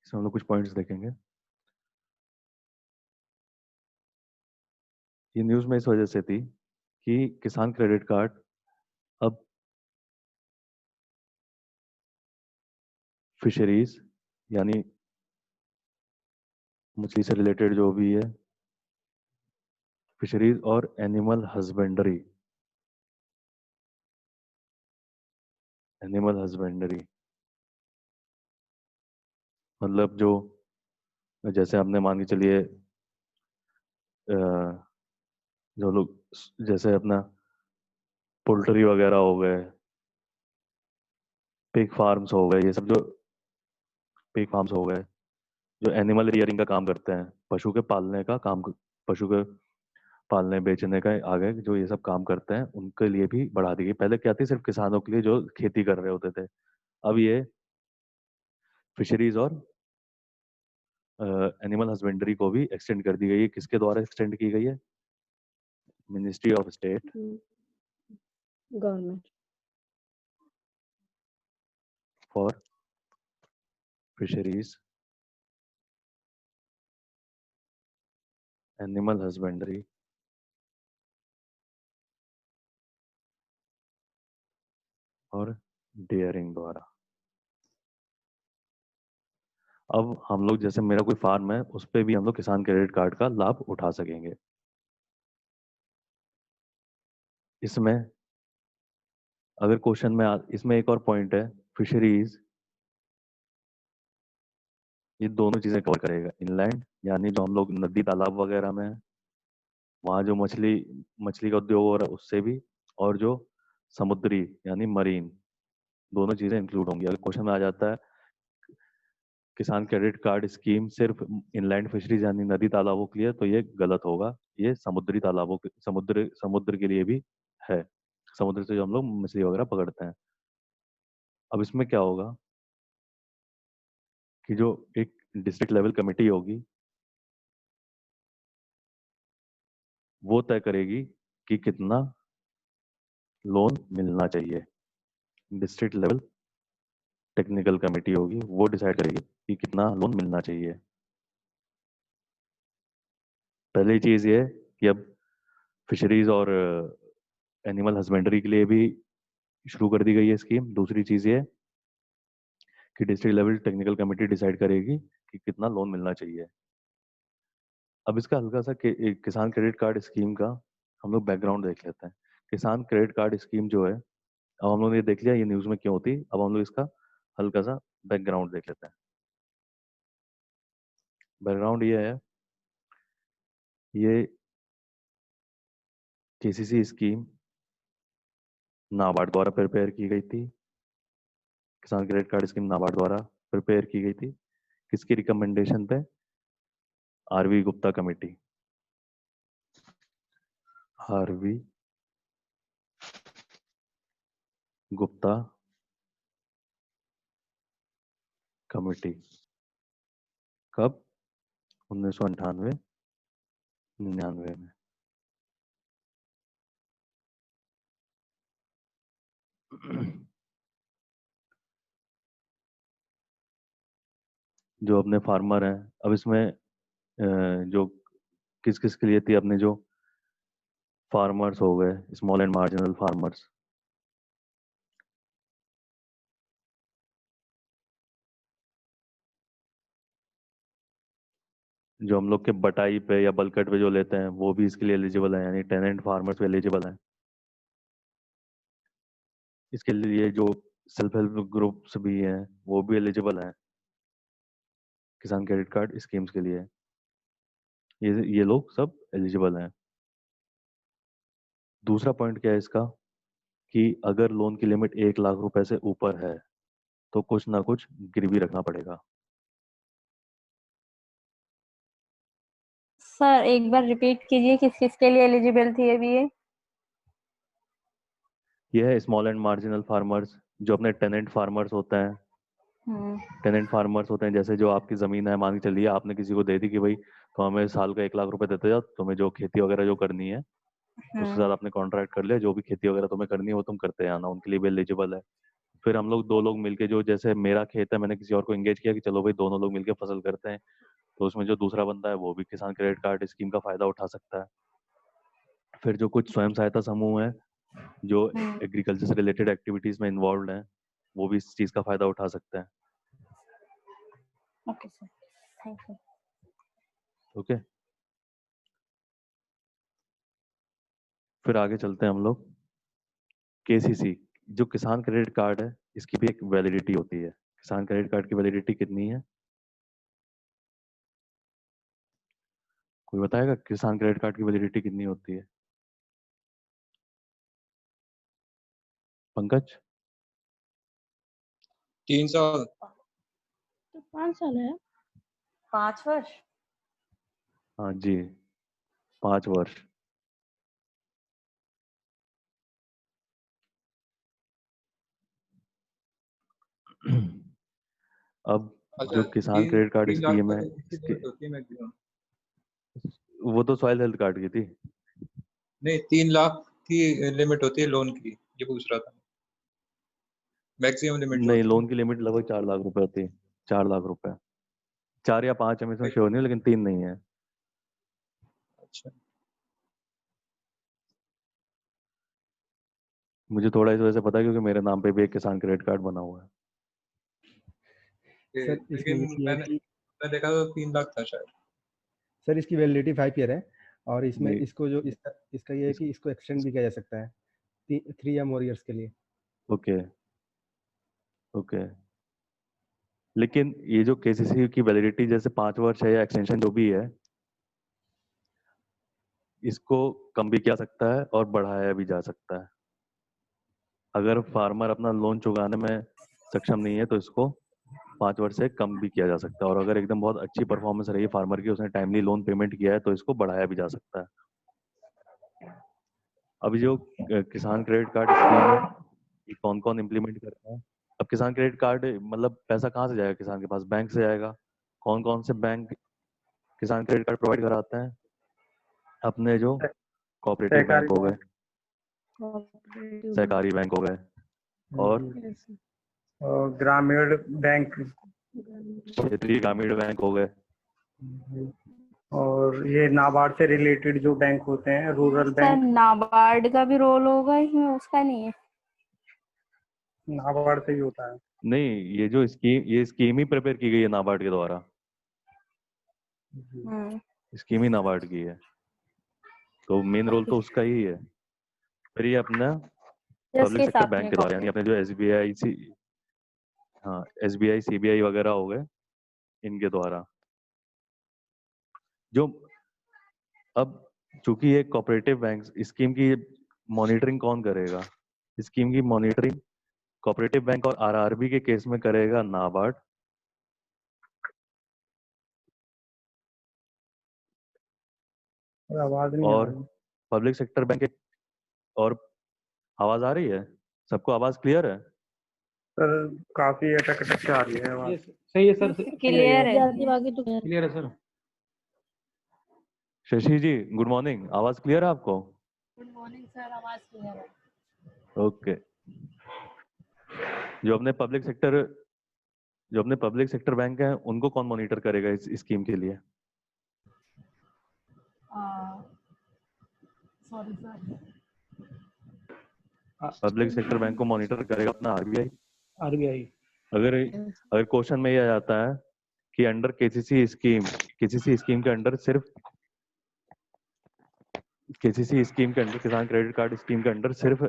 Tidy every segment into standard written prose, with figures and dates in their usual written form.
इसमें हम लोग कुछ पॉइंट्स देखेंगे। ये न्यूज़ में इस वजह से थी कि किसान क्रेडिट कार्ड अब फिशरीज यानी मछली से रिलेटेड जो भी है, फिशरीज और एनिमल हस्बेंड्री मतलब जो, जैसे आपने मान के चलिए जो लोग जैसे अपना पोल्ट्री वगैरह हो गए, पिग फार्म्स हो गए, ये सब जो पिग फार्म्स हो गए जो एनिमल रियरिंग का काम करते हैं, पशु के पालने का काम, पशु के पालने बेचने का आगे जो ये सब काम करते हैं उनके लिए भी बढ़ा दी गई। पहले क्या थी, सिर्फ किसानों के लिए जो खेती कर रहे होते थे। अब ये फिशरीज और एनिमल हस्बेंड्री को भी एक्सटेंड कर दी गई है। किसके द्वारा एक्सटेंड की गई है? Ministry of state government for fisheries, animal husbandry और डेयरिंग द्वारा। अब हम लोग जैसे मेरा कोई फार्म है उस पे भी हम लोग किसान क्रेडिट कार्ड का लाभ उठा सकेंगे। इसमें अगर क्वेश्चन में इसमें एक और पॉइंट है, फिशरीज ये दोनों चीजें कवर करेगा। इनलैंड यानी जो हम लोग नदी तालाब वगैरह में है, वहाँ जो मछली मछली का उद्योग हो रहा है उससे भी, और जो समुद्री यानी मरीन, दोनों चीजें इंक्लूड होंगी। अगर क्वेश्चन में आ जाता है किसान क्रेडिट कार्ड स्कीम सिर्फ इनलैंड फिशरीज यानी नदी तालाबों के लिए, तो ये गलत होगा। ये समुद्री तालाबों के समुद्र के लिए भी है, समुद्र से जो हम लोग मछली वगैरह पकड़ते हैं। अब इसमें क्या होगा कि जो एक डिस्ट्रिक्ट लेवल कमेटी होगी वो तय करेगी कि कितना लोन मिलना चाहिए। डिस्ट्रिक्ट लेवल टेक्निकल कमेटी होगी, वो डिसाइड करेगी कि कितना लोन मिलना चाहिए। पहली चीज ये है कि अब फिशरीज और एनिमल हस्बेंड्री के लिए भी शुरू कर दी गई है स्कीम। दूसरी चीज ये कि district level technical committee decide करेगी कि कितना लोन मिलना चाहिए। अब इसका हल्का सा किसान क्रेडिट कार्ड स्कीम का हम लोग बैकग्राउंड देख लेते हैं। किसान क्रेडिट कार्ड स्कीम जो है, अब हम लोग ने देख लिया ये न्यूज़ में क्यों होती, अब हम लोग इसका हल्का सा बैकग्राउंड देख लेते हैं। बैकग्राउंड ये है, ये केसीसी स्कीम नाबार्ड द्वारा प्रिपेयर की गई थी। किसान क्रेडिट कार्ड स्कीम नाबार्ड द्वारा प्रिपेयर की गई थी। किसकी रिकमेंडेशन पे? R V Gupta committee, R V Gupta committee. कब? 1998-99 में। जो अपने फार्मर हैं, अब इसमें जो किस किस के लिए थी, अपने जो फार्मर्स हो गए, स्मॉल एंड मार्जिनल फार्मर्स, जो हम लोग के बटाई पे या बलकट पे जो लेते हैं वो भी इसके लिए एलिजिबल है, यानी टेनेंट फार्मर्स भी एलिजिबल हैं। इसके लिए जो सेल्फ हेल्प ग्रुप्स भी हैं वो भी एलिजिबल हैं किसान क्रेडिट कार्ड स्कीम्स के लिए। ये लोग सब एलिजिबल हैं। दूसरा पॉइंट क्या है इसका कि अगर लोन की लिमिट 1 लाख रुपए से ऊपर है तो कुछ ना कुछ गिरवी रखना पड़ेगा। सर एक बार रिपीट कीजिए, किस किस के लिए एलिजिबल थी अभी ये? ये है स्मॉल एंड मार्जिनल फार्मर्स, जो अपने टेनेंट फार्मर्स होते हैं। हम्म। टेनेंट फार्मर्स होते हैं जैसे जो आपकी ज़मीन है, मान के चलिए आपने किसी को दे दी कि भाई तो हमें साल का 1 लाख रुपए देते जाओ, तुम्हें जो खेती वगैरह जो करनी है उसके हम्म। साथ आपने कॉन्ट्रैक्ट कर लिया, जो भी खेती वगैरह तुम्हें करनी है वो तुम करते आना, उनके लिए भी एलिजिबल है। फिर हम लोग 2 लोग मिलके, जो जैसे मेरा खेत है, मैंने किसी और को एंगेज किया कि चलो भाई दोनों लोग मिलके फसल करते हैं, तो उसमें जो दूसरा बंदा है वो भी किसान क्रेडिट कार्ड स्कीम का फायदा उठा सकता है। फिर जो कुछ स्वयं सहायता समूह है जो एग्रीकल्चर से रिलेटेड एक्टिविटीज में इन्वॉल्व हैं, वो भी इस चीज का फायदा उठा सकते हैं। Okay sir, thank you. Okay, फिर आगे चलते हैं हम लोग। केसीसी, जो किसान क्रेडिट कार्ड है, इसकी भी एक वैलिडिटी होती है। किसान क्रेडिट कार्ड की वैलिडिटी कितनी है? कोई बताएगा किसान क्रेडिट कार्ड की वैलिडिटी कितनी होती है? पंकज? 3 साल। तो 5 साल है। 5 वर्ष। हाँ जी, 5 वर्ष। अब अच्छा, जो किसान तीन क्रेडिट कार्ड 3 लाख स्कीम है, तक इसकी इसके लिमिट होती है मैक्सिमम। वो तो सॉइल हेल्थ कार्ड की थी। नहीं, 3 लाख की लिमिट होती है लोन की, ये पूछ रहा था। मैक्सिमम लिमिट जो नहीं, होती है। लोन की लिमिट लगभग 4 लाख रुपए होती है। 4 लाख रुपए, 4 या 5 है, मैं इसमें नहीं, श्योर नहीं हूँ, लेकिन 3 नहीं है। अच्छा। मुझे थोड़ा इस वजह से पता है क्योंकि मेरे नाम पे भी एक किसान क्रेडिट कार्ड बना हुआ है। सर इसमें लेकिन ये है मैंने कि मैं देखा तो 3 लाख था शायद। सर इसकी वैलिडिटी 5 ईयर है, और इसमें नहीं, इसको जो इसका ये है कि इसको एक्सटेंड भी किया जा सकता है 3 या मोर ईयर्स के लिए। ओके ओके, लेकिन ये जो केसीसी की वैलिडिटी जैसे 5 वर्ष है या एक्सटेंशन जो भी है, इसको कम भी किया सकता है और बढ़ाया भी जा सकता है। अगर फार्मर अपना लोन चुकाने में सक्षम नहीं है तो इसको 5 वर्ष से कम भी किया जा सकता है, और अगर एकदम बहुत अच्छी परफॉर्मेंस रही है फार्मर की, उसने टाइमली लोन पेमेंट किया है, तो इसको बढ़ाया भी जा सकता है। अभी जो किसान क्रेडिट कार्ड स्कीम है, ये कौन कौन इम्प्लीमेंट कर रहा है? अब किसान क्रेडिट कार्ड मतलब पैसा कहाँ से जाएगा किसान के पास? बैंक से जाएगा। कौन कौन से बैंक किसान क्रेडिट कार्ड प्रोवाइड कराते हैं? अपने जो कोऑपरेटिव बैंक सहकारी हो गए, कोऑपरेटिव बैंक। सहकारी बैंक हो गए, और यस सर। और ग्रामीण बैंक क्षेत्रीय ग्रामीण बैंक हो गए। और ये नाबार्ड से रिलेटेड जो बैंक होते हैं, रूरल सर बैंक, नाबार्ड का भी रोल होगा इसमें, उसका नहीं है? नाबार्ड से ही होता है। नहीं, ये स्कीम ही प्रिपेयर की गई है नाबार्ड के द्वारा। स्कीम ही नाबार्ड की है, तो मेन रोल तो उसका ही है। फिर ये अपना जिसके पब्लिक सेक्टर साथ बैंक में के द्वारा, यानी अपने जो एसबीआई सीबीआई वगैरह हो गए, इनके द्वारा जो अब चूंकि ये कोऑपरेटिव बैंक स्कीम की मॉनिटरिंग कौन करेगा? स्कीम की मॉनिटरिंग कोऑपरेटिव बैंक और आरआरबी के केस में करेगा नाबार्ड। आवाज नहीं आ और रही पब्लिक सेक्टर बैंक और आवाज आ रही है? सबको आवाज क्लियर है? सर, काफी अटक अटक के आ रही है आवाज। सही है सर, क्लियर है। बाकी तो क्लियर है सर। शशि जी, गुड मॉर्निंग, आवाज क्लियर है आपको? गुड मॉर्निंग सर, आवाज क्लियर है। ओके। जो अपने पब्लिक सेक्टर बैंक हैं, उनको कौन मॉनिटर करेगा इस स्कीम के लिए? Sorry sir. Public sector bank को मॉनिटर करेगा अपना आरबीआई। आरबीआई। अगर अगर क्वेश्चन में यह आता है कि अंडर केसीसी स्कीम के अंडर सिर्फ केसीसी स्कीम के अंडर, किसान क्रेडिट कार्ड स्कीम के अंडर सिर्फ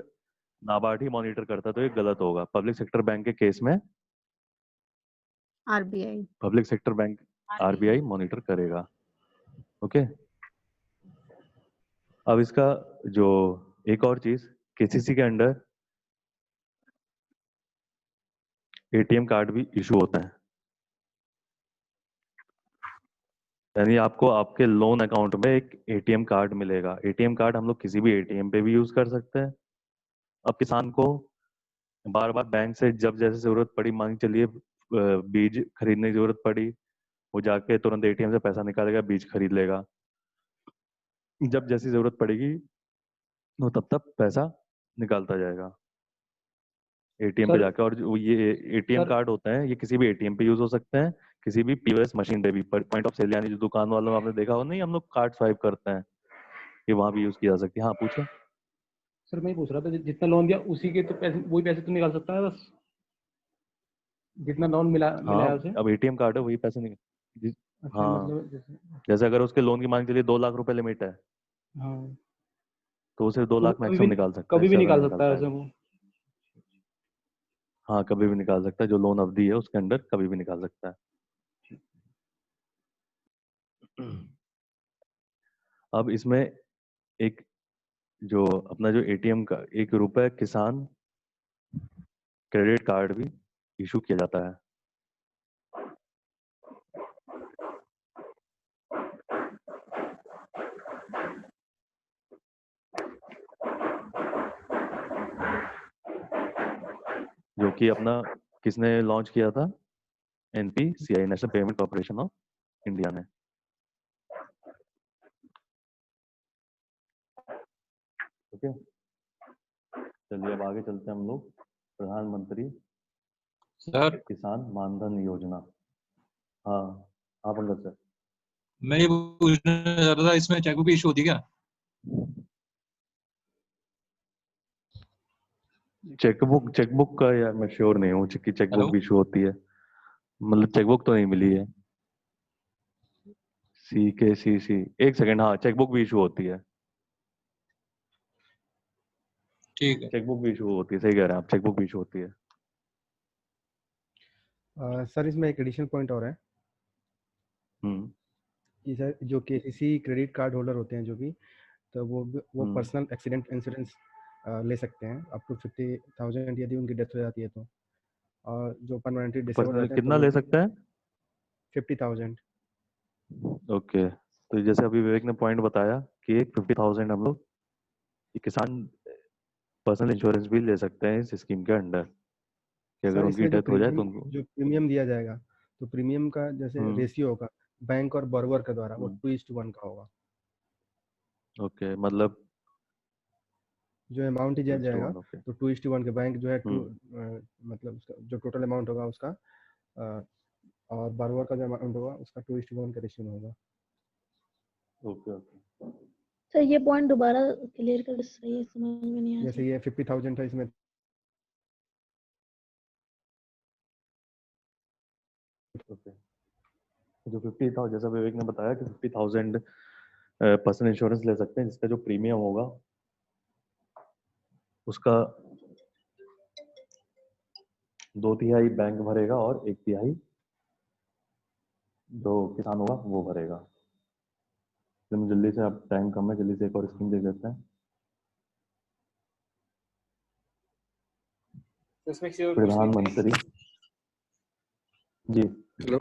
नाबार्ड ही मॉनिटर करता, तो ये गलत होगा। पब्लिक सेक्टर बैंक के केस में RBI public sector bank RBI monitor करेगा। ओके। अब इसका जो एक और चीज, केसीसी के अंडर एटीएम कार्ड भी इशू होता है, यानी आपको आपके लोन अकाउंट में एक एटीएम कार्ड मिलेगा। एटीएम कार्ड हम लोग किसी भी एटीएम पे भी यूज कर सकते हैं। अब किसान को बार बार बैंक से जब जैसे जरूरत पड़ी, मान के चलिए बीज खरीदने की जरूरत पड़ी, वो जाके तुरंत एटीएम से पैसा निकालेगा, बीज खरीद लेगा। जब जैसी जरूरत पड़ेगी वो तब तक पैसा निकालता जाएगा। एटीएम पे सर जाके। और जो ये एटीएम सर कार्ड होते हैं ये किसी भी एटीएम पे यूज हो सकते हैं, किसी भी पीओएस मशीन पे भी, पॉइंट ऑफ सेल यानी जो दुकान वालों में आपने देखा हो नहीं, हम लोग कार्ड स्वाइप करते हैं, ये वहां भी यूज किया जा सकती है। हाँ पूछे। सर मैं ये पूछ रहा था जितना लोन दिया उसी के तो पैसे, वही पैसे तो निकाल सकता है बस, जितना लोन मिला हाँ है उसे। अब एटीएम कार्ड है वही पैसे नहीं। अच्छा हाँ मतलब जैसे, जैसे अगर उसके लोन की मांग चलिए 2 लाख रुपए लिमिट है, हाँ तो उसे 2 लाख कभी भी मैक्सिमम निकाल सकता है, कभी इससे भी ज्यादा निकाल नहीं निकाल सकता है वैसे पाएगा। वो। हाँ कभी भी निकाल सकता है, जो लोन अवधि है उसके अंदर कभी भी निकाल सकता है। अब इसमें एक जो अपना जो एटीएम का 1 रुपए किसान क्रेडिट कार्ड भी इशू किया जाता है। जो कि अपना किसने लॉन्च किया था? NPCI, national payment corporation of India ने। ओके चलिए अब आगे चलते हैं हम लोग। प्रधानमंत्री सर किसान मानधन योजना। हाँ हाँ पंकज सर। मैं ये पूछना चाह रहा था, इसमें चेकबुक इशू होती है क्या? चेकबुक का यार मैं श्योर नहीं हूँ कि चेकबुक हेलो। भी इशू होती है, मतलब चेकबुक तो नहीं मिली है। CKCC, एक सेकंड, हाँ चेकबुक भी इशू होती है, ठीक है। चेकबुक भी इशू होती है, सही कह रहे हैं आप, चेकबुक भी इशू होती है। सर इसमें एक एडिशनल पॉइंट और है हम्म कि सर जो केसीसी क्रेडिट कार्ड होल्डर होते हैं जो भी, तो वो हम्म। पर्सनल एक्सीडेंट इंश्योरेंस ले सकते हैं अप टू 50,000 यदि उनकी डेथ हो जाती है तो। और जो परमानेंटली डिसेबल रहते हैं तो कितना वो ले भी सकते हैं? 50,000। ओके तो जैसे अभी विवेक ने पॉइंट बताया कि एक 50,000 हम लोग ये किसान पर्सनल इंश्योरेंस भी ले सकते हैं इस स्कीम के अंडर, कि अगर सर उनकी इसमें जो डेथ हो जाए तो उनको। प्रीमियम दिया जाएगा, तो प्रीमियम का जैसे हम्म रेशियो होगा बैंक और बॉरोवर के द्वारा, वो हम्म, 2:1 का होगा। ओके मतलब जो अमाउंट दिया जाएगा 2:1। ओके तो 2:1 के बैंक जो है हम्म मतलब उसका जो टोटल अमाउंट होगा उसका, अ, और बॉरोवर का जो अमाउंट होगा उसका 2:1 का रेशियो में होगा। Okay okay. सर ये पॉइंट दोबारा क्लियर कर, सही समझ में नहीं आया जैसे सर। ये 50,000 था, इसमें ओके जो 50,000, जैसा विवेक ने बताया कि 50,000 पर्सनल इंश्योरेंस ले सकते हैं, जिसका जो प्रीमियम होगा उसका 2/3 बैंक भरेगा और 1/3 जो किसान होगा वो भरेगा। तो हम जल्दी से, अब टाइम कम है, जल्दी से एक और स्कीम देख लेते हैं। प्रधानमंत्री जी। हेलो,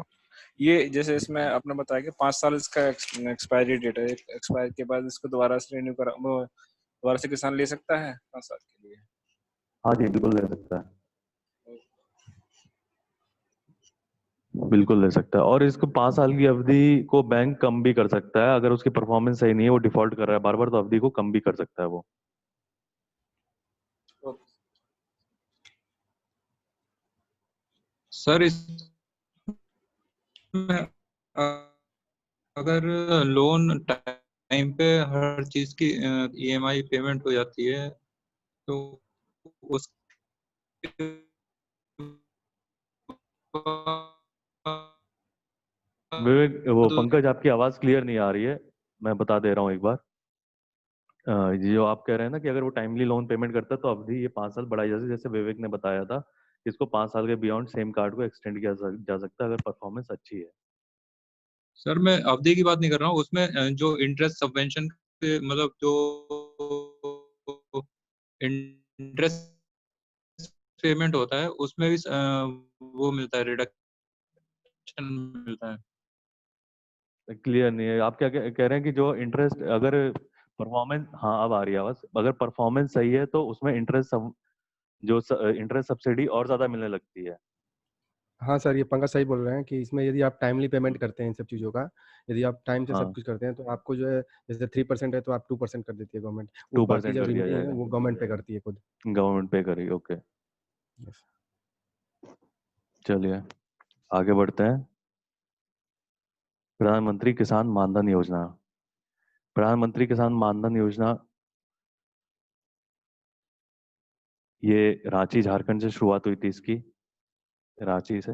ये जैसे इसमें आपने बताया कि 5 साल इसका एक्सपायरी डेट है, एक्सपायर के बाद इसको दोबारा से रिन्यू करा, वो दोबारा से किसान ले सकता है 5 साल के लिए? हाँ जी बिल्कुल ले सकता है, बिल्कुल ले सकता है। और इसको 5 साल की अवधि को बैंक कम भी कर सकता है, अगर उसकी परफॉर्मेंस सही नहीं है, वो डिफॉल्ट कर रहा है बार बार, तो अवधि को कम भी कर सकता है वो। सर इसमें अगर लोन टाइम पे हर चीज की ईएमआई पेमेंट हो जाती है तो उस विवेक, वो पंकज आपकी आवाज क्लियर नहीं आ रही है, मैं बता दे रहा हूँ एक बार। ये जो आप कह रहे हैं ना कि अगर वो टाइमली लोन पेमेंट करता है तो अवधि ये 5 साल बढ़ाई जा सकती है, जैसे विवेक ने बताया था कि इसको 5 साल के बियॉन्ड सेम कार्ड को एक्सटेंड किया जा सकता है अगर परफॉर्मेंस अच्छी है। सर मैं अवधि की बात नहीं कर रहा हूँ, उसमें जो इंटरेस्ट सबवेंशन के मतलब जो इंटरेस्ट पेमेंट होता है उसमें भी वो मिलता है, रिडक्शन मिलता है। क्लियर नहीं है, आप क्या कह रहे हैं कि जो इंटरेस्ट अगर परफॉर्मेंस, हाँ अब आ रही है आवाज, अगर परफॉर्मेंस सही है तो उसमें इंटरेस्ट जो इंटरेस्ट सब्सिडी और ज्यादा मिलने लगती है। हाँ सर, ये पंकज सही बोल रहे हैं कि इसमें यदि आप टाइमली पेमेंट करते हैं इन सब चीज़ों का, यदि आप टाइम से सब हाँ कुछ करते हैं तो आपको जो है, जैसे 3% है तो आप 2% कर देती है गवर्नमेंट, वो बाकी 2% जो कर दिया रिमेनिंग है जाएगा, वो गवर्नमेंट पे करती है खुद। गवर्नमेंट पे करेगी। Okay Yes. चलिए आगे बढ़ते हैं। प्रधानमंत्री किसान मानधन योजना। प्रधानमंत्री किसान मानधन योजना ये रांची झारखंड से शुरुआत हुई थी इसकी, रांची से।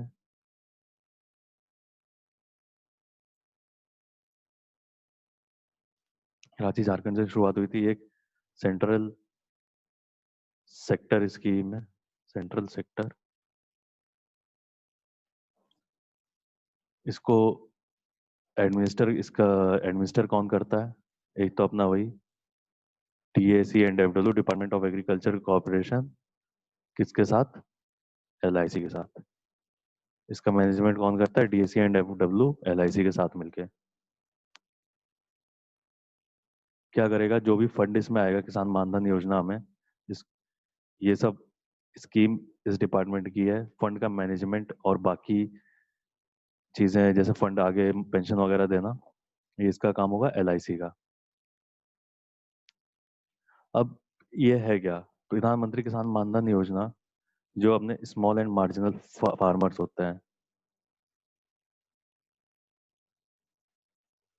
रांची झारखंड से शुरुआत हुई थी। एक सेंट्रल सेक्टर स्कीम है, सेंट्रल सेक्टर। इसको इसका एडमिनिस्टर कौन करता है? एक तो अपना वही TAC&FW, department of agriculture corporation, किसके साथ? LIC के साथ। इसका मैनेजमेंट कौन करता है? DAC&FW LIC के साथ मिलके। क्या करेगा? जो भी फंड इसमें आएगा किसान मानधन योजना में, इस ये सब स्कीम इस डिपार्टमेंट की है। फंड का मैनेजमेंट और बाकी चीजें जैसे फंड आगे पेंशन वगैरह देना, ये इसका काम होगा LIC का। अब ये है क्या? प्रधानमंत्री किसान मानधन योजना जो अपने स्मॉल एंड मार्जिनल फार्मर्स होते हैं।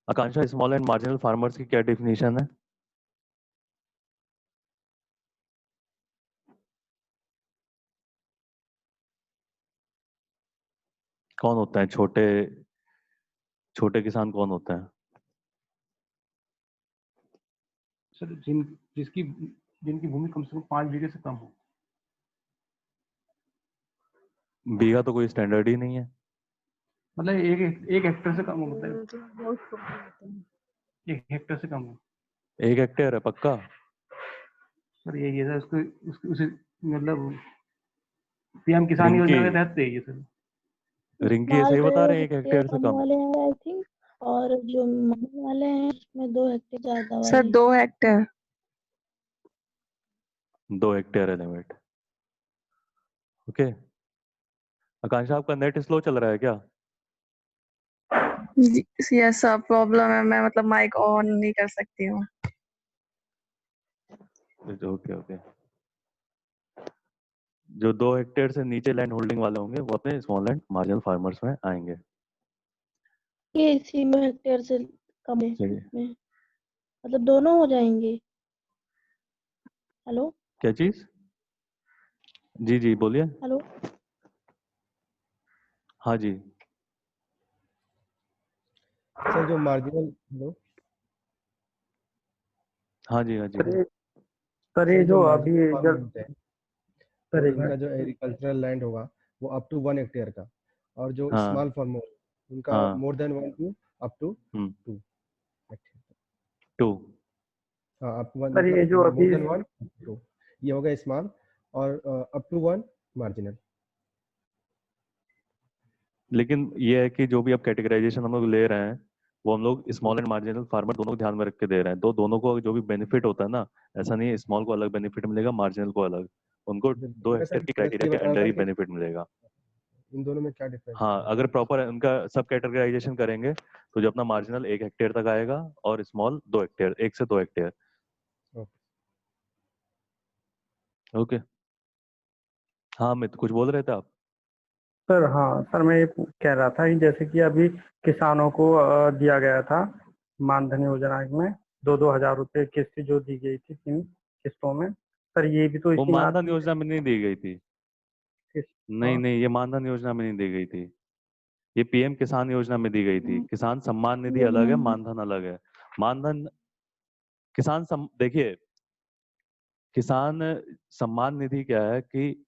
आकांक्षा, स्मॉल एंड मार्जिनल फार्मर्स की क्या डेफिनेशन है? कौन होते हैं छोटे छोटे किसान? कौन होते हैं? सर जिनकी भूमि कम से कम 5 बीघे से कम हो। बीघा तो कोई स्टैंडर्ड ही नहीं है। मतलब एक हेक्टेयर से कम हो, मतलब बहुत छोटे होते हैं। 1 हेक्टेयर से कम हो। 1 हेक्टेयर है पक्का? सर यही है सर, उसे मतलब PM किसान रिंकी योजना के तहत यही है सर। रिंकी ऐसे ही स्मॉल बता रहे हैं 1 हेक्टेयर हेक्टेयर से कम कम। वाले हैं आई थिंक, और जो महीने वाले हैं उसमें 2 हेक्टेयर ज्यादा सर वाले। 2 हेक्टेयर। 2 हेक्टेयर है लिमिट। ओके। आकांक्षा, आपका नेट स्लो चल रहा है क्या? यस सर, प्रॉब्लम है, मैं मतलब माइक ऑन नहीं कर सकती हूँ। Okay okay. जो 2 हेक्टेयर से नीचे लैंड होल्डिंग वाले होंगे वो अपने स्मॉल एंड मार्जिनल फार्मर्स में आएंगे। ये इसी में हेक्टेयर से कम है चलिए। में, मतलब दोनों हो जाएंगे। हेलो क्या चीज? जी जी बोलिए। हेलो। हाँ जी। सर जो मार्जिनल, हेलो हाँ जी हाँ जी। सर ये सर सर ये जो जो अभी मार्जिनल फार्म जब होते हैं, सर तो एक इनका मिनट। जो एग्रीकल्चरल लैंड होगा वो अप टू 1 हेक्टेयर का, और जो हाँ स्मॉल फार्मर उनका हाँ। More than 1 to up to 2 hectare. 2। हाँ, अप टू 1 सर ये मतलब जो मोर अभी देन 1 2, ये होगा स्मॉल, और अप टू 1 मार्जिनल। लेकिन ये है कि जो भी अब कैटेगराइजेशन हम लोग ले रहे हैं वो हम लोग स्मॉल एंड मार्जिनल फार्मर दोनों को ध्यान में रख के दे रहे हैं। तो दोनों को जो भी बेनिफिट होता है ना, ऐसा नहीं है स्मॉल को अलग बेनिफिट मिलेगा, मार्जिनल को अलग। उनको 2 मैं हेक्टेयर सर की बस क्राइटेरिया ये के बता रहा अंडर था ही कि बेनिफिट मिलेगा। इन दोनों में क्या डिफरेंस हाँ, है। अगर प्रॉपर उनका सब कैटेगराइजेशन करेंगे तो जो अपना मार्जिनल 1 हेक्टेयर तक आएगा और स्मॉल 2 हेक्टेयर, 1 से 2 हेक्टेयर। ओके। ओके। हाँ मित, कुछ बोल रहे थे आप? सर, हाँ सर, मैं ये कह रहा था कि जैसे कि अभी किसानों को दिया गया था मानधन योजना में 2-2 हज़ार रुपये किस्त जो दी गई थी 3 किस्तों में। सर ये भी तो वो इसी में मानधन आती है योजना में नहीं दी गई थी। किस्त। नहीं हाँ, नहीं, ये मानधन योजना में नहीं दी गई थी। ये PM किसान योजना में दी गई थी। किसान सम्मान निधि अलग है, मानधन अलग है। मानधन देखिए, किसान सम्मान निधि क्या है कि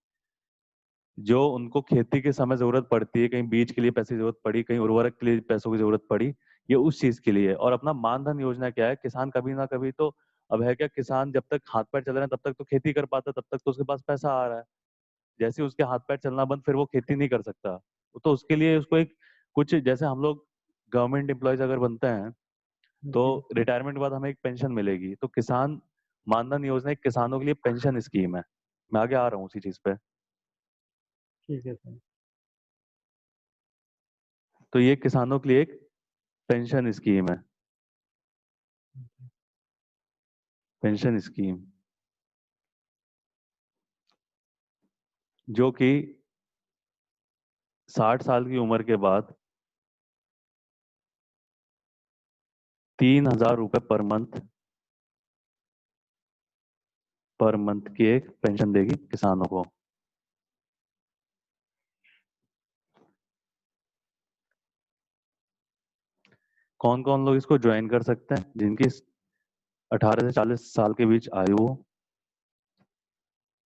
जो उनको खेती के समय जरूरत पड़ती है, कहीं बीज के लिए पैसे की जरूरत पड़ी, कहीं उर्वरक के लिए पैसों की जरूरत पड़ी, ये उस चीज के लिए है। और अपना मानधन योजना क्या है, किसान कभी ना कभी तो, अब है क्या, किसान जब तक हाथ पैर चल रहे हैं तब तक तो खेती कर पाता, तब तक तो उसके पास पैसा आ रहा है। जैसे ही उसके हाथ पैर चलना बंद, फिर वो खेती नहीं कर सकता। तो उसके लिए उसको एक कुछ, जैसे हम लोग गवर्नमेंट एम्प्लॉयज अगर बनते हैं तो जी रिटायरमेंट के बाद हमें एक पेंशन मिलेगी। तो किसान मानधन योजना एक किसानों के लिए पेंशन स्कीम है। मैं आगे आ रहा हूँ उसी चीज पे। ठीक है सर। तो ये किसानों के लिए एक पेंशन स्कीम है, पेंशन स्कीम। जो कि 60 साल की उम्र के बाद 3,000 रुपए पर मंथ की एक पेंशन देगी किसानों को। कौन कौन लोग इसको ज्वाइन कर सकते हैं? जिनकी 18 से 40 साल के बीच आयु हो।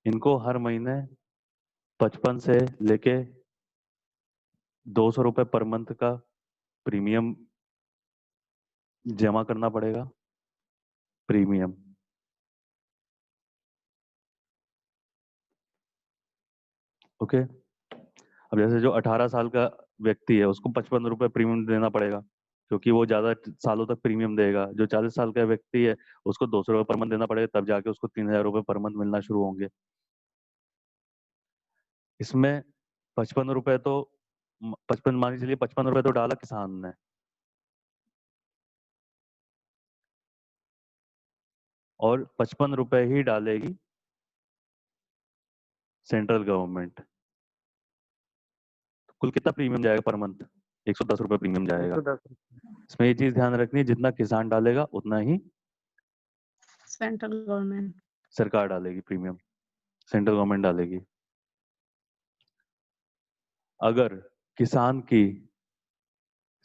इनको हर महीने 55 से लेके 200 रुपए पर मंथ का प्रीमियम जमा करना पड़ेगा। Premium okay. अब जैसे जो 18 साल का व्यक्ति है उसको 55 रुपए प्रीमियम देना पड़ेगा, क्योंकि वो ज्यादा सालों तक प्रीमियम देगा। जो 40 साल का व्यक्ति है उसको 200 रुपए पर मंथ देना पड़ेगा, तब जाके उसको 3,000 रुपए पर मंथ मिलना शुरू होंगे। इसमें 55 रुपए तो 55 मान के चलिए 55 रुपए तो डाला किसान ने, और 55 रुपए ही डालेगी सेंट्रल गवर्नमेंट। कुल कितना प्रीमियम जाएगा पर मंथ? 110 रुपए प्रीमियम जाएगा। 110 इसमें ये चीज ध्यान रखनी है, जितना किसान डालेगा उतना ही सेंट्रल गवर्नमेंट सरकार डालेगी प्रीमियम, सेंट्रल गवर्नमेंट डालेगी। अगर किसान की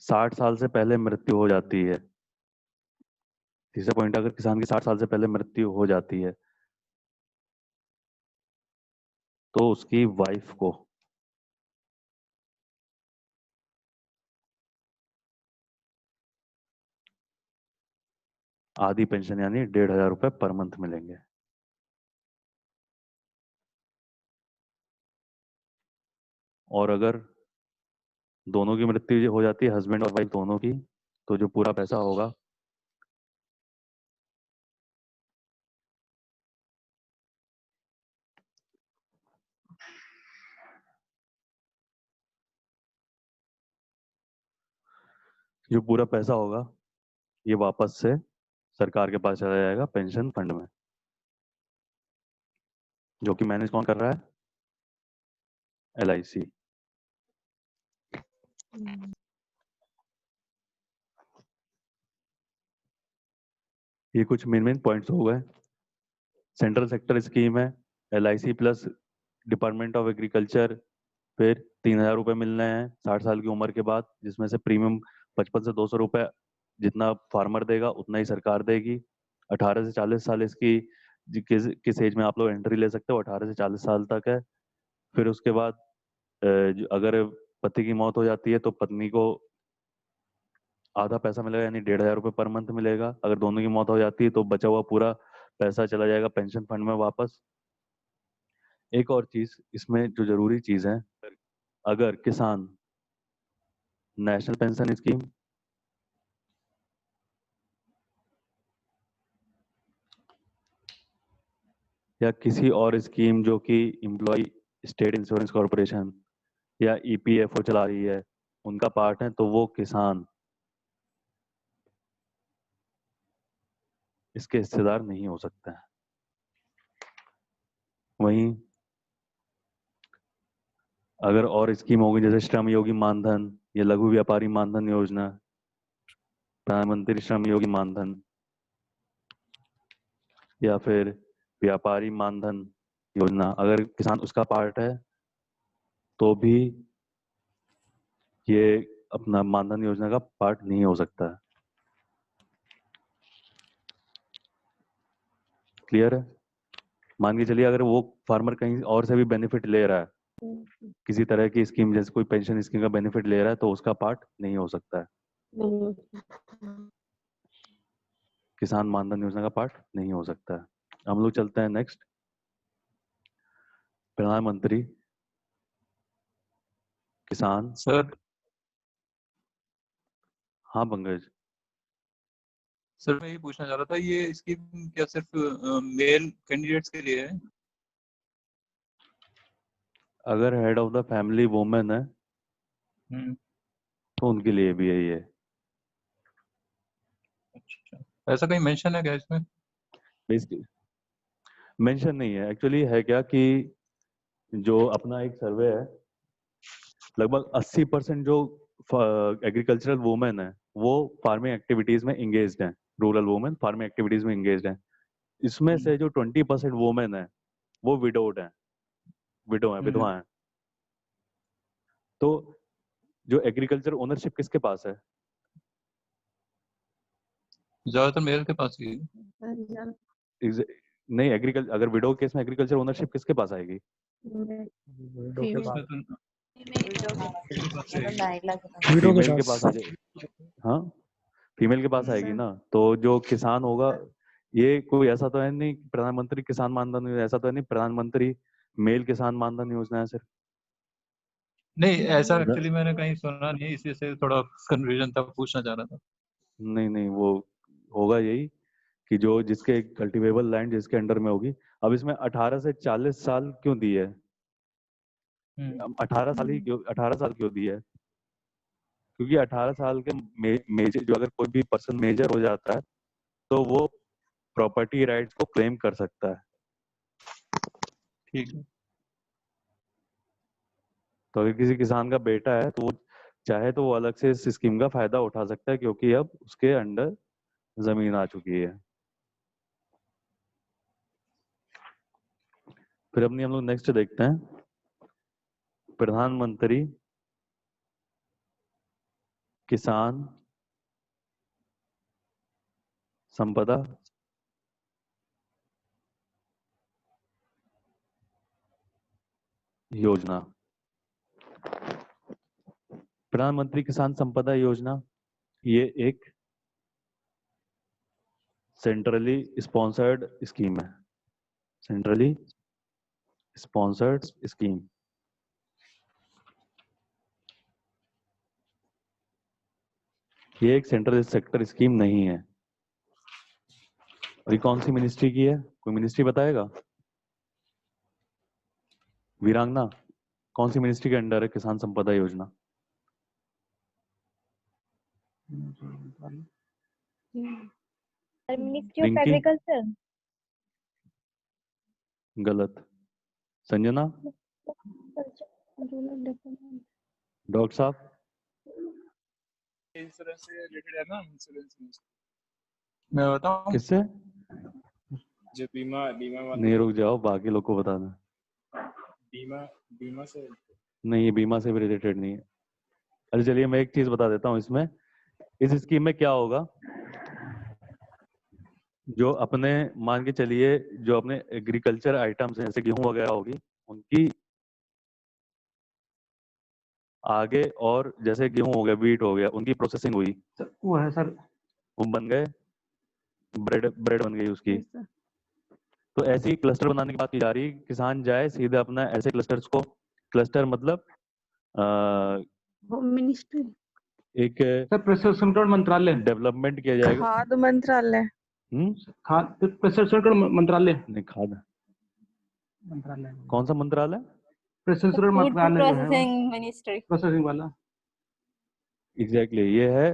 60 साल से पहले मृत्यु हो जाती है, तीसरा पॉइंट, अगर किसान की 60 साल से पहले मृत्यु हो जाती है तो उसकी वाइफ को आधी पेंशन यानी 1,500 रुपए पर मंथ मिलेंगे। और अगर दोनों की मृत्यु हो जाती है, हस्बैंड और वाइफ दोनों की, तो जो पूरा पैसा होगा ये वापस से सरकार के पास चला जाएगा पेंशन फंड में, जो कि मैनेज कौन कर रहा है? LIC। ये कुछ मेन पॉइंट्स हो गए। सेंट्रल सेक्टर स्कीम है, LIC plus department of agriculture, फिर 3,000 रुपए मिलने हैं 60 साल की उम्र के बाद, जिसमें से प्रीमियम 55 से 200 रुपए जितना फार्मर देगा उतना ही सरकार देगी। 18 से 40 साल इसकी किस एज में आप लोग एंट्री ले सकते हो? 18 से 40 साल तक है। फिर उसके बाद अगर पति की मौत हो जाती है तो पत्नी को आधा पैसा मिलेगा, यानी 1,500 रुपए पर मंथ मिलेगा। अगर दोनों की मौत हो जाती है तो बचा हुआ पूरा पैसा चला जाएगा पेंशन फंड में वापस। एक और चीज इसमें जो जरूरी चीज है, अगर किसान नेशनल पेंशन स्कीम या किसी और स्कीम जो कि एम्प्लॉय स्टेट इंश्योरेंस कॉर्पोरेशन या EPFO चला रही है उनका पार्ट है, तो वो किसान इसके हिस्सेदार नहीं हो सकते हैं। वहीं अगर और स्कीम होगी जैसे श्रम योगी मानधन या लघु व्यापारी मानधन योजना, प्रधानमंत्री श्रम योगी मानधन या फिर व्यापारी मानधन योजना, अगर किसान उसका पार्ट है तो भी ये अपना मानधन योजना का पार्ट नहीं हो सकता है। क्लियर है? मान के चलिए अगर वो फार्मर कहीं और से भी बेनिफिट ले रहा है, किसी तरह की स्कीम जैसे कोई पेंशन स्कीम का बेनिफिट ले रहा है, तो उसका पार्ट नहीं हो सकता है। किसान मानधन योजना का पार्ट नहीं हो सकता है। हम लोग चलते हैं नेक्स्ट, प्रधानमंत्री किसान। सर हाँ पंकज। सर मैं ये पूछना चाह रहा था, ये स्कीम क्या सिर्फ मेल कैंडिडेट्स के लिए है? अगर head of the family women है तो उनके लिए भी है ये। अच्छा, ऐसा कहीं मेंशन है क्या इसमें? मेंशन नहीं है एक्चुअली। है क्या कि जो अपना एक सर्वे है, लगभग 80% जो एग्रीकल्चरल वुमेन है वो फार्मिंग एक्टिविटीज में इंगेज्ड हैं। रूरल वुमेन फार्मिंग एक्टिविटीज में इंगेज्ड हैं। इसमें से जो 20% वुमेन है वो विडोड है, विडो है, विधवा है। तो जो एग्रीकल्चर ओनरशिप किसके पास है? ज्यादातर मेल के पास ही है। नहीं, एग्रीकल्चर, अगर विडो केस में एग्रीकल्चर ओनरशिप किसके पास आएगी? विडो के पास, फीमेल के पास आ जाएगी। हाँ, फीमेल के पास आएगी ना। तो जो किसान होगा, ये कोई ऐसा तो है नहीं प्रधानमंत्री किसान मानधन योजना, ऐसा तो है नहीं प्रधानमंत्री मेल किसान मानधन योजना है सिर्फ। नहीं, ऐसा एक्चुअली मैंने कहीं सुना नहीं, इसी से थोड़ा कंफ्यूजन था, पूछना चाह रहा था। नहीं, वो होगा यही कि जो जिसके कल्टीवेबल लैंड जिसके अंडर में होगी। अब इसमें 18 से 40 साल क्यों दी है? 18 साल ही क्यों, 18 साल क्यों दी है? क्योंकि 18 साल के मेजर, जो अगर कोई भी पर्सन मेजर हो जाता है तो वो प्रॉपर्टी राइट्स को क्लेम कर सकता है। ठीक है। तो अगर किसी किसान का बेटा है तो वो चाहे तो वो अलग से इस स्कीम का फायदा उठा सकता है, क्योंकि अब उसके अंडर जमीन आ चुकी है। फिर अपनी हम लोग नेक्स्ट देखते हैं, प्रधानमंत्री किसान संपदा योजना। प्रधानमंत्री किसान संपदा योजना ये एक सेंट्रली स्पॉन्सर्ड स्कीम है। Centrally sponsored scheme. ये एक सेंट्रल सेक्टर स्कीम नहीं है। और ये कौन सी मिनिस्ट्री की है? कोई मिनिस्ट्री बताएगा? वीरांगना, कौन सी मिनिस्ट्री के अंडर है किसान संपदा योजना? Ministry of Rinki? एग्रीकल्चर। गलत। संजना? डॉक्टर साहब? इंश्योरेंस से रिलेटेड है ना, इंश्योरेंस। मैं बताऊं? किससे? जो बीमा वाला। नहीं, रुक जाओ, बाकी लोग को बता दें। बीमा से नहीं, ये बीमा से भी रिलेटेड नहीं है। अरे चलिए, मैं एक चीज बता देता हूँ। इसमें इस स्कीम में क्या होगा, जो अपने मान के चलिए जो अपने एग्रीकल्चर आइटम्स हैं जैसे गेहूं वगैरह होगी, उनकी आगे, और जैसे गेहूं हो गया, वीट हो गया, उनकी प्रोसेसिंग हुई, वो है सर, वो बन गए, ब्रेड बन गई उसकी। तो ऐसे ही क्लस्टर बनाने की बात की जा रही है। किसान जाए सीधे अपना ऐसे क्लस्टर्स को, क्लस्टर मतलब मिनिस्ट्री, एक सर प्रसंस्करण मंत्रालय, डेवलपमेंट किया जाएगा। खाद्य मंत्रालय, खाद्य प्रसंस्करण मंत्रालय, नहीं, खाद मंत्रालय कौन सा मंत्रालय? प्रसंस्करण फूड मंत्रालय जो है वो, प्रोसेसिंग मिनिस्ट्री। प्रोसेसिंग वाला। एग्जैक्टली, ये है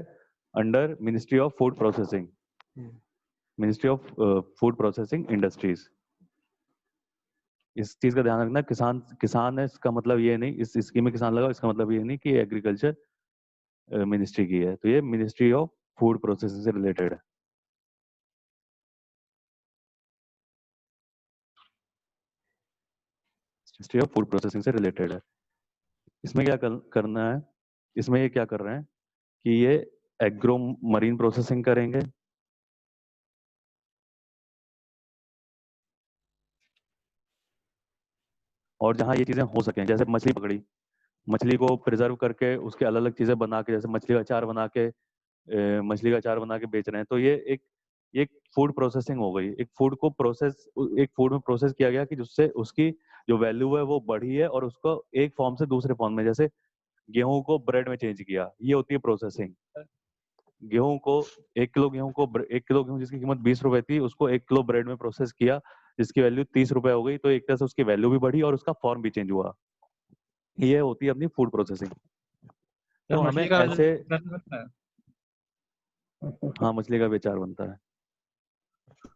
under ministry of food processing, ministry of food processing industries. इस चीज का ध्यान रखना। किसान है इसका मतलब ये नहीं, इस स्कीम में किसान लगा इसका मतलब ये नहीं कि एग्रीकल्चर मिनिस्ट्री की है। तो ये मिनिस्ट्री ऑफ फूड प्रोसेसिंग से रिलेटेड है। मिनिस्ट्री ऑफ फूड प्रोसेसिंग से रिलेटेड है। इसमें क्या करना है, इसमें ये क्या कर रहे हैं कि ये एग्रो मरीन प्रोसेसिंग करेंगे, और जहां ये चीजें हो सकें, जैसे मछली पकड़ी, मछली को प्रिजर्व करके उसके अलग अलग चीजें बना के, जैसे मछली का अचार बना के, मछली का अचार बना के बेच रहे हैं। तो ये एक फूड प्रोसेसिंग हो गई। एक फूड में प्रोसेस किया गया कि जिससे उसकी जो वैल्यू है वो बढ़ी है, और उसको एक फॉर्म से दूसरे फॉर्म में, जैसे गेहूं को ब्रेड में चेंज किया, ये होती है प्रोसेसिंग। गेहूं को 1 किलो गेहूं जिसकी कीमत 20 रुपए थी, उसको 1 किलो ब्रेड में प्रोसेस किया जिसकी वैल्यू 30 रुपए हो गई। तो एक तरह से उसकी वैल्यू भी बढ़ी और उसका फॉर्म भी चेंज हुआ। ये होती है अपनी फूड प्रोसेसिंग। तो हमें मछली का ऐसे, बनता है। हाँ, मछली का भी अचार बनता है।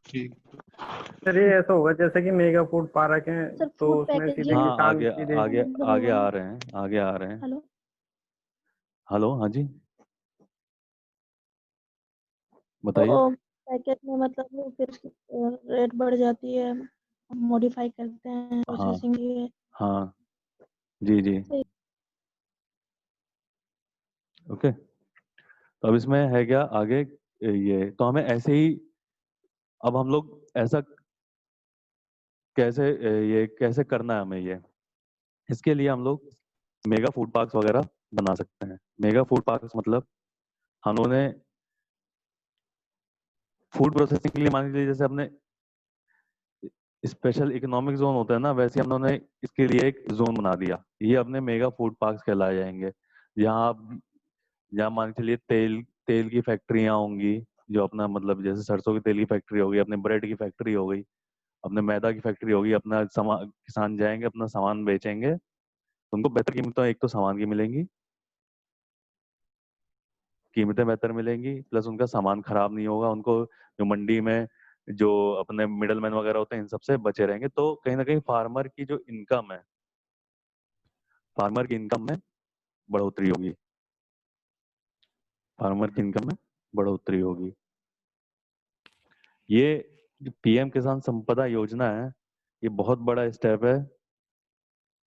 ठीक। सर ये ऐसा होगा जैसे कि मेगा फूड पार्क है सर तो फूड उसमें पैकेज सीधे हाँ किसान आगे सीधे आगे मतलब आगे होगा आ ना। रहे हैं, आगे आ रहे हैं। हेलो। हेलो, हाँ जी बताइए। तो पैकेज में मतलब वो फिर रेट बढ़ जाती है, मॉडिफाई करते हैं हाँ प्रोसेसिंग लिए। हाँ जी जी ओके। तो अब इसमें है क्या आगे, ये तो हमें ऐसे ही, अब हम लोग ऐसा कैसे, ये कैसे करना है हमें ये, इसके लिए हम लोग मेगा फूड पार्क्स वगैरह बना सकते हैं। मेगा फूड पार्क्स मतलब हम लोगों ने फूड प्रोसेसिंग के लिए मान लीजिए जैसे अपने स्पेशल इकोनॉमिक जोन होता है ना, वैसे हम लोगों ने इसके लिए एक जोन बना दिया। ये अपने मेगा फूड पार्क्स कहलाए जाएंगे। जहाँ आप, जहाँ मान के चलिए तेल तेल की फैक्ट्रियाँ होंगी, जो अपना मतलब जैसे सरसों की तेल की फैक्ट्री हो गई, अपने ब्रेड की फैक्ट्री हो गई, अपने मैदा की फैक्ट्री होगी, अपना सामान किसान जाएंगे अपना सामान बेचेंगे, उनको बेहतर कीमतें एक तो सामान की मिलेंगी, कीमतें बेहतर मिलेंगी, प्लस उनका सामान खराब नहीं होगा, उनको जो मंडी में जो अपने मिडल मैन वगैरह होते हैं इन सबसे बचे रहेंगे। तो कहीं ना कहीं फार्मर की जो इनकम है, फार्मर की इनकम में बढ़ोतरी होगी, फार्मर की इनकम में बढ़ोतरी होगी। ये जो पीएम किसान संपदा योजना है, ये बहुत बड़ा स्टेप है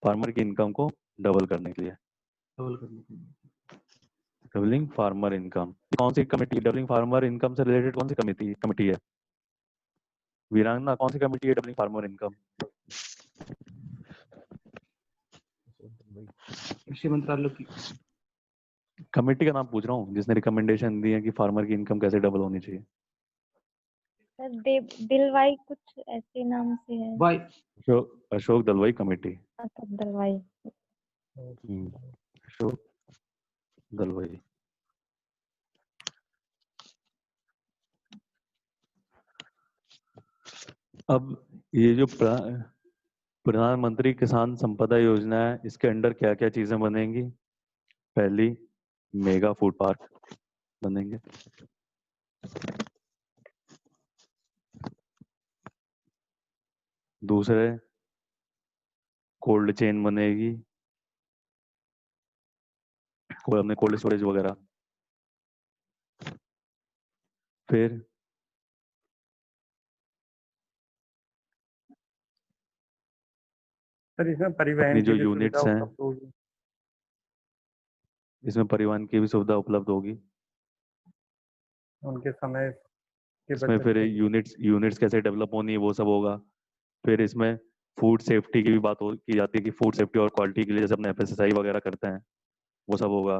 फार्मर की इनकम को डबल करने के लिए। डबल करने के लिए। डबलिंग फार्मर इनकम, कौन सी कमेटी डबलिंग फार्मर इनकम से रिलेटेड, कौन सी कमेटी कमेटी है वीरांगना, कौन सी कमेटी है डबलिंग फार्मर इनकम? कृषि मंत्रालय की। कमेटी का नाम पूछ रहा हूँ जिसने रिकमेंडेशन दी है कि फार्मर की इनकम कैसे डबल होनी चाहिए। सर दिलवाई कुछ ऐसे नाम से है। वाई अशोक दलवाई कमेटी। अच्छा दिलवाई। अशोक दलवाई। अब ये जो प्रधानमंत्री किसान संपदा योजना है, इसके अंडर क्या क्या चीजें बनेंगी? पहली, मेगा फूड पार्क बनेंगे। दूसरे, कोल्ड चेन बनेगी, कोई अपने कोल्ड स्टोरेज वगैरह। फिर सर इसमें परिवहन अपनी की जो भी सुविधा यूनिट्स हैं, उपलब्ध होगी। इसमें परिवहन की भी सुविधा उपलब्ध होगी। उनके समय की इसमें बचत फिर होगी। यूनिट्स यूनिट्स कैसे डेवलप होनी है वो सब होगा। फिर इसमें फूड सेफ्टी की भी बात की जाती है कि फूड सेफ्टी और क्वालिटी के लिए जैसे अपने एफएसएसआई वगैरह करते हैं वो सब होगा।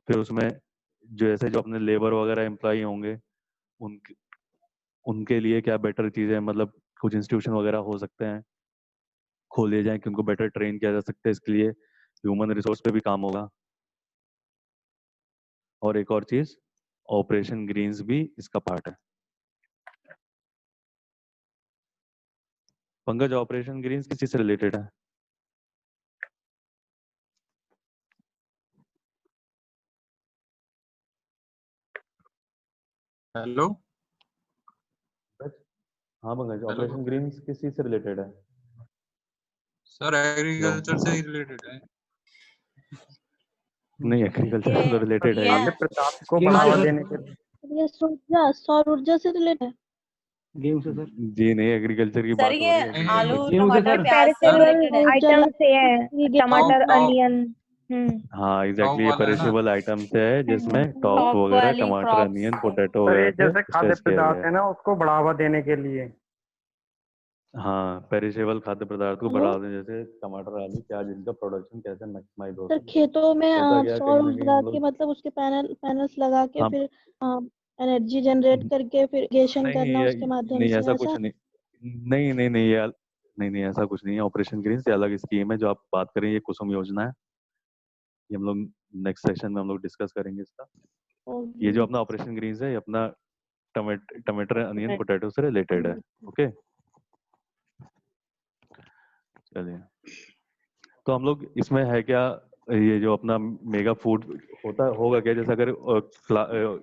फिर उसमें जो अपने लेबर वगैरह एम्प्लॉय होंगे, उनके उनके लिए क्या बेटर चीज़ें, मतलब कुछ इंस्टीट्यूशन वगैरह हो सकते हैं खोले जाएं कि उनको बेटर ट्रेन किया जा सकता है, इसके लिए ह्यूमन रिसोर्स पे भी काम होगा। और एक और चीज, ऑपरेशन ग्रीन्स भी इसका पार्ट है। पंकज, ऑपरेशन ग्रीन्स किस चीज से रिलेटेड है? हेलो। हाँ पंकज, हेलो ऑपरेशन ग्रीन्स किस चीज से रिलेटेड है? सर, हेलो, एग्रीकल्चर से ही रिलेटेड है। नहीं एग्रीकल्चर से तो रिलेटेड है खाद्य ये। पदार्थ को गेहूं से बढ़ावा सर। देने के लिए। ये सौर ऊर्जा से रिलेटेड है। गेहूं से सर। जी नहीं, एग्रीकल्चर की सर बात हो ये रही है नहीं, आलू agriculture- गेहूं से टमाटर सर। प्याज से सर रिलेटेड है। ऊर्जा आइटम से है, लगी टमाटर टॉप अनियन। हाँ टॉप एग्जैक्टली, ये वाला है ना। पेरिशेबल आइटम से है जिसमें टॉप टॉप वगैरह वाली टमाटर क्रॉप्स अनियन को। पोटैटो सर वगैरह ये को जैसे खाद्य स्ट्रेस किया गया पदार्थ है। है ना उसको बढ़ावा देने के लिए। हाँ, पेरिशेबल खाद्य पदार्थ को हेलो बढ़ावा दें, जैसे टमाटर आलू प्याज, इनका प्रोडक्शन कैसे मैक्सिमाइज हो सर, सके। खेतों में होता क्या है, सौर कहीं ना कहीं ऊर्जा हम के लोग, मतलब उसके पैनल्स लगा के हम फिर एनर्जी जनरेट करके फिर इरिगेशन नहीं करना ये उसके माध्यम नहीं से, ऐसा ऐसा। कुछ नहीं, नहीं नहीं नहीं ये नहीं नहीं ऐसा कुछ नहीं है। ऑपरेशन ग्रीन से अलग स्कीम है जो आप बात करें, ये कुसुम योजना है। ये हम लोग नेक्स्ट सेशन में हम लोग डिस्कस करेंगे इसका। ये जो अपना ऑपरेशन ग्रीन है, ये अपना टमाटर अनियन पोटैटो से रिलेटेड है। ओके, चलिए। तो हम लोग इसमें है क्या, ये जो अपना मेगा फूड होता होगा क्या, जैसे अगर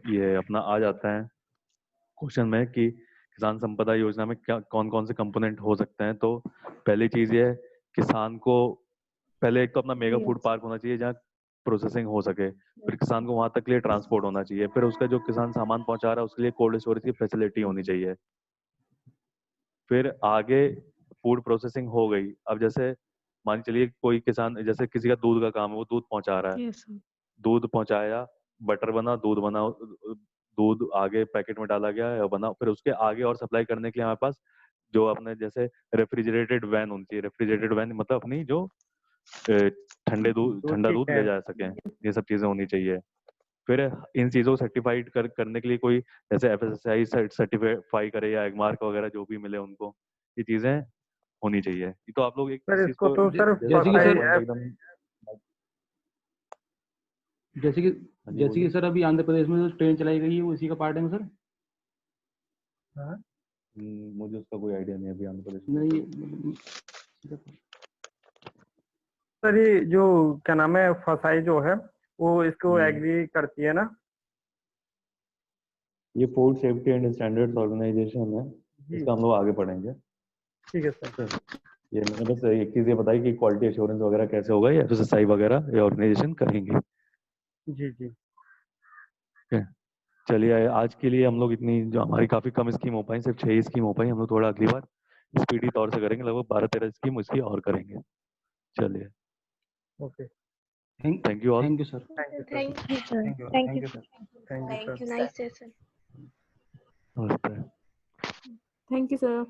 ये अपना आ जाता है क्वेश्चन में कि किसान संपदा योजना में क्या कौन कौन से कंपोनेंट हो सकते हैं, तो पहली चीज ये है, किसान को पहले एक तो अपना मेगा फूड पार्क होना चाहिए जहाँ प्रोसेसिंग हो सके, फिर किसान को वहां तक के लिए ट्रांसपोर्ट होना चाहिए, फिर उसका जो किसान सामान पहुंचा रहा है उसके लिए कोल्ड स्टोरेज की फैसिलिटी होनी चाहिए, फिर आगे फूड प्रोसेसिंग हो गई। अब जैसे मान चलिए कोई किसान, जैसे किसी का दूध का काम है, वो दूध पहुंचा रहा है, दूध पहुंचाया, बटर बना, दूध बना, दूध आगे पैकेट में डाला गया या बना, फिर उसके आगे और सप्लाई करने के लिए हमारे पास जो अपने जैसे रेफ्रिजरेटेड वैन होनी चाहिए। रेफ्रिजरेटेड वैन मतलब अपनी जो ठंडा की दूध ले कैन। जा सके, ये सब चीजें होनी चाहिए। फिर इन चीजों को सर्टिफाइड करने के लिए कोई जैसे FSSAI सर्टिफाई करे या एगमार्क वगैरह जो भी मिले उनको, ये चीजें होनी चाहिए। ये तो आप लोग एक सर इस चीज इसको को तो सर जैसे कि फसाई सर एकदम, जैसे कि हाँ जी जैसे कि बोलिए। सर अभी आंध्र प्रदेश में जो ट्रेन चलाई गई है वो इसी का पार्ट है ना सर? मुझे उसका कोई आइडिया नहीं है अभी आंध्र प्रदेश में। नहीं, सर ये जो क्या नाम है फसाई जो है वो इसको हम्म। एग्री करती है ना? ये food safety and standards organisation है, जी इसका हम लोग आगे पढ़ेंगे। ठीक है सर। ये मैंने बस एक चीज ये बताई कि क्वालिटी एश्योरेंस वगैरह कैसे होगा, ये FSSAI वगैरह ये ऑर्गेनाइजेशन करेंगे। जी जी ठीक है। चलिए आज के लिए हम लोग इतनी, जो हमारी काफी कम स्कीम हो पाई, सिर्फ 6 स्कीम हो पाई, हम लोग थोड़ा अगली बार स्पीडी तौर से करेंगे, लगभग 12-13 स्कीम इसकी और करेंगे। चलिए, okay thank you all. Thank you sir. Thank you sir. Thank you, sir. Thank you Thank you, sir. sir. Thank you sir. Nice session. नमस्ते। Thank you sir.